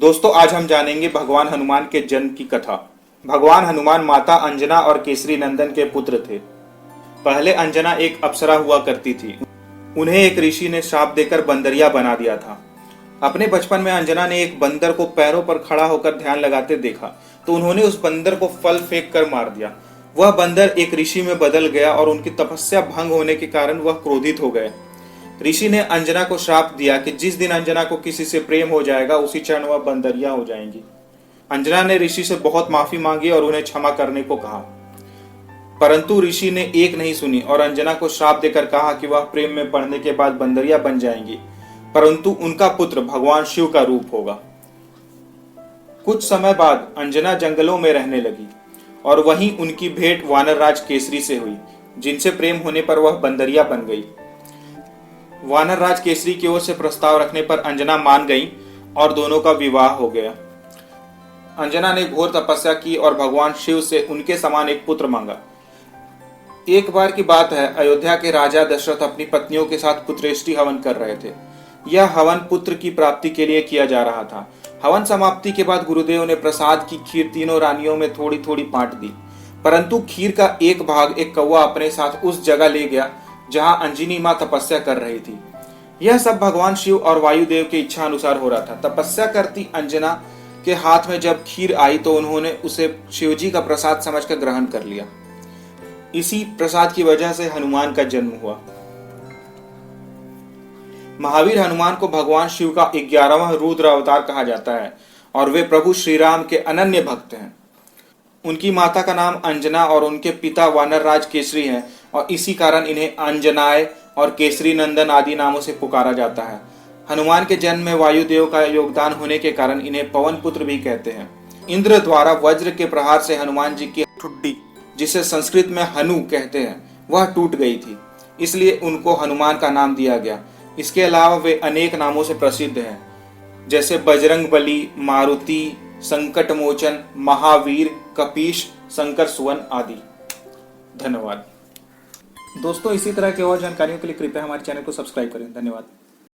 दोस्तों आज हम जानेंगे भगवान हनुमान के जन्म की कथा। भगवान हनुमान माता अंजना और केसरी नंदन के पुत्र थे। पहले अंजना एक अप्सरा हुआ करती थी। उन्हें एक ऋषि ने श्राप देकर बंदरिया बना दिया था। अपने बचपन में अंजना ने एक बंदर को पैरों पर खड़ा होकर ध्यान लगाते देखा तो उन्होंने उस बंदर को फल फेंक कर मार दिया। वह बंदर एक ऋषि में बदल गया और उनकी तपस्या भंग होने के कारण वह क्रोधित हो गए। ऋषि ने अंजना को श्राप दिया कि जिस दिन अंजना को किसी से प्रेम हो जाएगा उसी क्षण वह बंदरिया हो जाएंगी। अंजना ने ऋषि से बहुत माफी मांगी और उन्हें क्षमा करने को कहा, परंतु ऋषि ने एक नहीं सुनी और अंजना को श्राप देकर कहा कि वह प्रेम में पड़ने के बाद बंदरिया बन जाएंगी, परंतु उनका पुत्र भगवान शिव का रूप होगा। कुछ समय बाद अंजना जंगलों में रहने लगी और वहीं उनकी भेंट वानरराज केसरी से हुई, जिनसे प्रेम होने पर वह बंदरिया बन गई। वानरराज केसरी की ओर से प्रस्ताव रखने पर अंजना मान गई और दोनों का विवाह हो गया। अंजना ने घोर तपस्या की और भगवान शिव से उनके समान एक पुत्र मांगा। एक बार की बात है, अयोध्या के राजा दशरथ अपनी पत्नियों के साथ पुत्रेष्टि हवन कर रहे थे। यह हवन पुत्र की प्राप्ति के लिए किया जा रहा था। हवन समाप्ति के बाद गुरुदेव ने प्रसाद की खीर तीनों रानियों में थोड़ी थोड़ी बांट दी, परंतु खीर का एक भाग एक कौवा अपने साथ उस जगह ले गया जहां अंजनी मां तपस्या कर रही थी। यह सब भगवान शिव और वायुदेव की इच्छा अनुसार हो रहा था। तपस्या करती अंजना के हाथ में जब खीर आई तो उन्होंने उसे शिवजी का प्रसाद समझकर ग्रहण कर लिया। इसी प्रसाद की वजह से हनुमान का जन्म हुआ। महावीर हनुमान को भगवान शिव का 11वां रुद्र अवतार कहा जाता है और वे प्रभु श्री राम के अनन्य भक्त हैं। उनकी माता का नाम अंजना और उनके पिता वानरराज केसरी हैं और इसी कारण इन्हें अंजनाय और केसरी नंदन आदि नामों से पुकारा जाता है। हनुमान के जन्म में वायुदेव का योगदान होने के कारण इन्हें पवन पुत्र भी कहते हैं। इंद्र द्वारा वज्र के प्रहार से हनुमान जी की ठुड्डी, जिसे संस्कृत में हनु कहते हैं, वह टूट गई थी, इसलिए उनको हनुमान का नाम दिया गया। इसके अलावा वे अनेक नामों से प्रसिद्ध हैं, जैसे बजरंगबली, मारुति, संकट मोचन, महावीर, कपीश, शंकर सुवन आदि। धन्यवाद दोस्तों। इसी तरह की और जानकारियों के लिए कृपया हमारे चैनल को सब्सक्राइब करें। धन्यवाद।